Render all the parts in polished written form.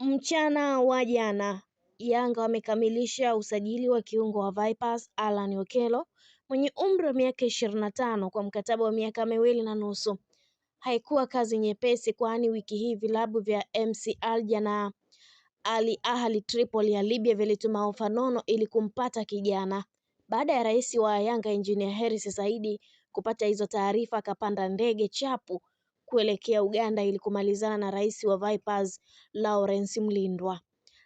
Mchana wa jana, Yanga wamekamilisha usajili wa kiungo wa Vipers Alan Okello mwenye umri wa miaka 25 kwa mkataba wa miaka 2.5. Haikuwa kazi nyepesi kwani wiki hii vilabu vya MC Alger na Al Ahly Tripoli ya Libya vilituma ofa nono ili kumpata kijana. Baada ya rais wa Yanga Engineer Hersi Said kupata hizo taarifa, akapanda ndege chapu kuelekea Uganda ili kumalizana na rais wa Vipers Lawrence Mlindwa.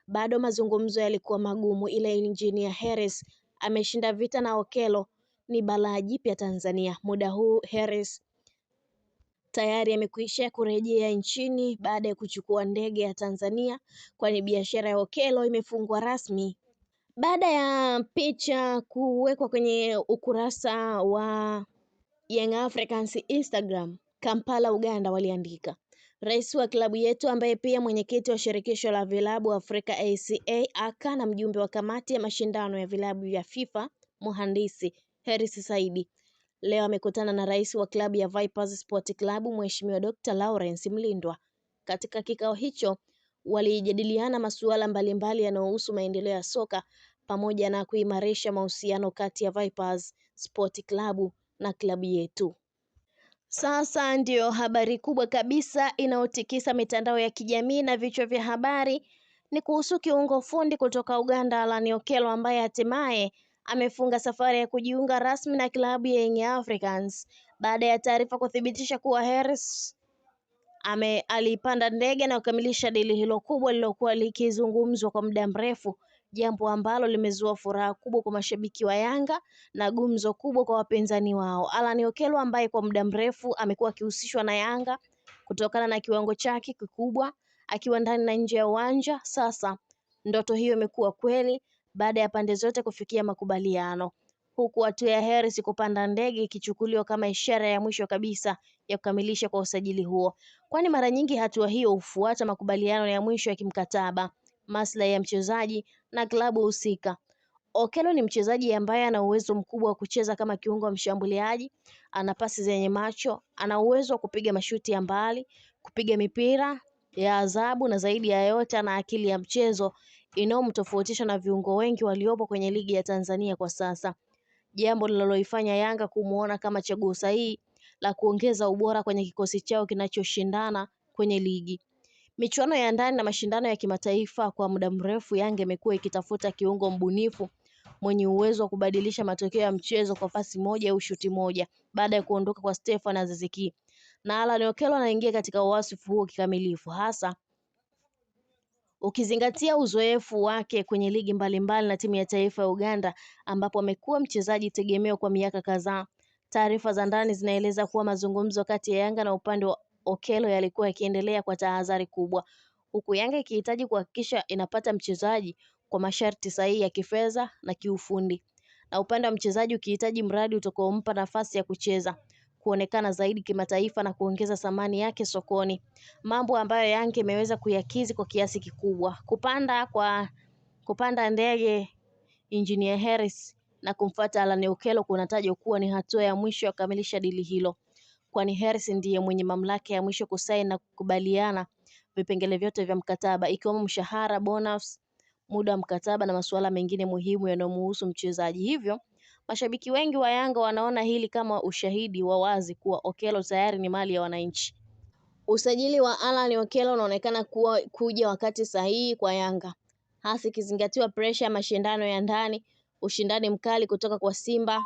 Bado mazungumzo yalikuwa magumu, ila Engineer Hersi ameshinda vita na Okello ni balaa jipya Tanzania. Muda huu Hersi tayari amekwisha kurejea nchini baada ya kuchukua ndege ya Tanzania, kwani biashara ya Okello imefungwa rasmi. Baada ya picha kuwekwa kwenye ukurasa wa Young Africans Instagram, Kampala Uganda waliandika: Rais wa klabu yetu ambaye pia mwenyekiti wa shirikisho la vilabu Afrika ACA na mjumbe wa kamati ya mashindano ya vilabu vya FIFA Mhandisi Hersi Said leo amekutana na rais wa klabu ya Vipers Sport Club Mheshimiwa Dr. Lawrence Mlindwa. Katika kikao hicho walijadiliana masuala mbalimbali yanayohusu maendeleo ya soka pamoja na kuimarisha mahusiano kati ya Vipers Sport Club na klabu yetu. Sasa ndio habari kubwa kabisa inayotikisa mitandao ya kijamii na vichwa vya habari ni kuhusu kiungo fundi kutoka Uganda Alan Okello ambaye hatimaye amefunga safari ya kujiunga rasmi na klabu ya Young Africans baada ya taarifa kuthibitisha kuwa Hersi alipanda ndege na kukamilisha dili hilo kubwa lilokuwa likizungumzwa kwa muda mrefu, jambo ambalo limezua furaha kubwa kwa mashabiki wa Yanga na gumzo kubwa kwa wapinzani wao. Alan Okello ambaye kwa muda mrefu amekuwa akihusishwa na Yanga kutokana na kiwango chake kikubwa akiwa ndani na nje ya uwanja, sasa ndoto hiyo imekuwa kweli baada ya pande zote kufikia makubaliano, huku hatua ya Hersi kupanda ndege ikichukuliwa kama ishara ya mwisho kabisa ya kukamilisha kwa usajili huo, kwani mara nyingi hatua hiyo hufuata makubaliano ya mwisho ya kimkataba, maslahi ya mchezaji na klabu husika. Okello ni mchezaji ambaye ana uwezo mkubwa wa kucheza kama kiungo mshambuliaji, ana pasi zenye macho, ana uwezo wa kupiga mashuti ya mbali, kupiga mipira ya adhabu na zaidi ya yote ana akili ya mchezo inayomtofautisha na viungo wengi waliopo kwenye ligi ya Tanzania kwa sasa, jambo linaloifanya Yanga kumuona kama chaguo sahihi la kuongeza ubora kwenye kikosi chao kinachoshindana kwenye ligi. Michuano ya ndani na mashindano ya kimataifa, kwa muda mrefu Yanga imekuwa ikitafuta kiungo mbunifu mwenye uwezo wa kubadilisha matokeo ya mchezo kwa pasi moja au shuti moja baada ya kuondoka kwa Stefan Aziz Ki. Na Alan Okello anaingia katika wasifu huo kikamilifu, hasa ukizingatia uzoefu wake kwenye ligi mbalimbali na timu ya taifa ya Uganda ambapo amekuwa mchezaji tegemeo kwa miaka kadhaa. Taarifa za ndani zinaeleza kuwa mazungumzo kati ya Yanga na upande wa Okello yalikuwa yakiendelea kwa tahadhari kubwa, huku Yanga ikihitaji kuhakikisha inapata mchezaji kwa masharti sahihi ya kifedha na kiufundi, na upande wa mchezaji ukihitaji mradi utakaompa nafasi ya kucheza, kuonekana zaidi kimataifa na kuongeza thamani yake sokoni, mambo ambayo Yanga imeweza kuyakizi kwa kiasi kikubwa. Kupanda ndege Engineer Hersi na kumfuata Alan Okello kunatajwa kuwa ni hatua ya mwisho ya kukamilisha dili hilo, kwani Hersi ndiye mwenye mamlaka ya mwisho kusaini na kukubaliana vipengele vyote vya mkataba ikiwemo mshahara, bonus, muda wa mkataba na masuala mengine muhimu yanayomhusu mchezaji. Hivyo mashabiki wengi wa Yanga wanaona hili kama ushahidi wa wazi kuwa Okello tayari ni mali ya wananchi. Usajili wa Alan Okello unaonekana kuja wakati sahihi kwa Yanga, hasa ikizingatiwa pressure ya mashindano ya ndani, ushindani mkali kutoka kwa Simba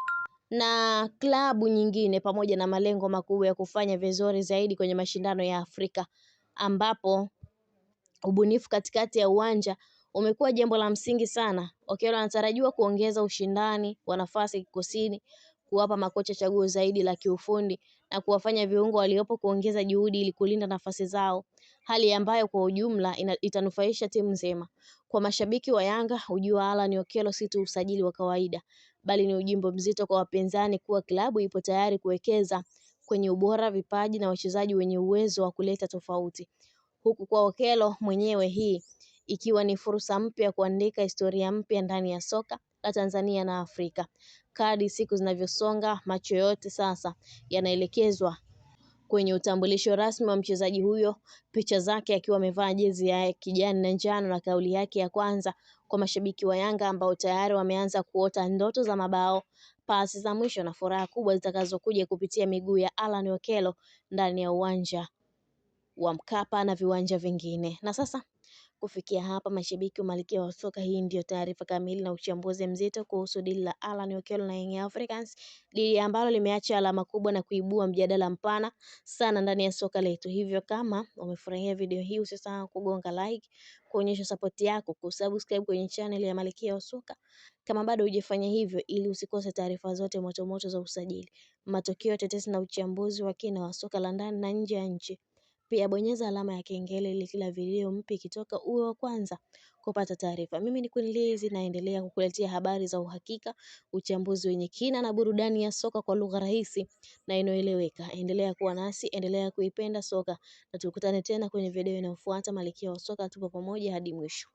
na klabu nyingine, pamoja na malengo makubwa ya kufanya vizuri zaidi kwenye mashindano ya Afrika, ambapo ubunifu katikati ya uwanja umekuwa jambo la msingi sana. Okello anatarajiwa kuongeza ushindani wa nafasi kikosini, kuwapa makocha chaguo zaidi la kiufundi na kuwafanya viungo waliopo kuongeza juhudi ili kulinda nafasi zao, hali ambayo kwa ujumla itanufaisha timu nzima. Kwa mashabiki wa Yanga, ujio wa Alan Okello si tu usajili wa kawaida, bali ni ujumbe mzito kwa wapinzani kuwa klabu ipo tayari kuwekeza kwenye ubora, vipaji na wachezaji wenye uwezo wa kuleta tofauti. Huku kwa Okello mwenyewe, hii ikiwa ni fursa mpya ya kuandika historia mpya ndani ya soka la Tanzania na Afrika. Kadri siku zinavyosonga, macho yote sasa yanaelekezwa Kwenye utambulisho rasmi wa mchezaji huyo, picha zake akiwa amevaa jezi ya kijani na njano na kauli yake ya kwanza kwa mashabiki wa Yanga ambao tayari wameanza kuota ndoto za mabao, pasi za mwisho na furaha kubwa zitakazokuja kupitia miguu ya Alan Okello ndani ya uwanja wa Mkapa na viwanja vingine. Na sasa kufikia hapa, mashabiki wa Malkia wa soka, hii ndio taarifa kamili na uchambuzi mzito kuhusu dili la Alan Okello na Young Africans, dili ambalo limeacha alama kubwa na kuibua mjadala mpana sana ndani ya soka letu. Hivyo kama umefurahia video hii, usisahau kugonga like, kuonyesha support yako, kusubscribe kwenye channel ya Malkia wa soka kama bado hujafanya hivyo, ili usikose taarifa zote moto za usajili, matokeo, tetesi na uchambuzi wa kina wa soka la ndani na nje ya nchi. Pia bonyeza alama ya kengele ili kila video mpya ikitoka uwe wa kwanza kupata taarifa. Mimi ni Queen Liz, naendelea kukuletea habari za uhakika, uchambuzi wenye kina na burudani ya soka kwa lugha rahisi na inayoeleweka. Endelea kuwa nasi, endelea kuipenda soka na tukutane tena kwenye video inayofuata. Malkia wa soka, tupo pamoja hadi mwisho.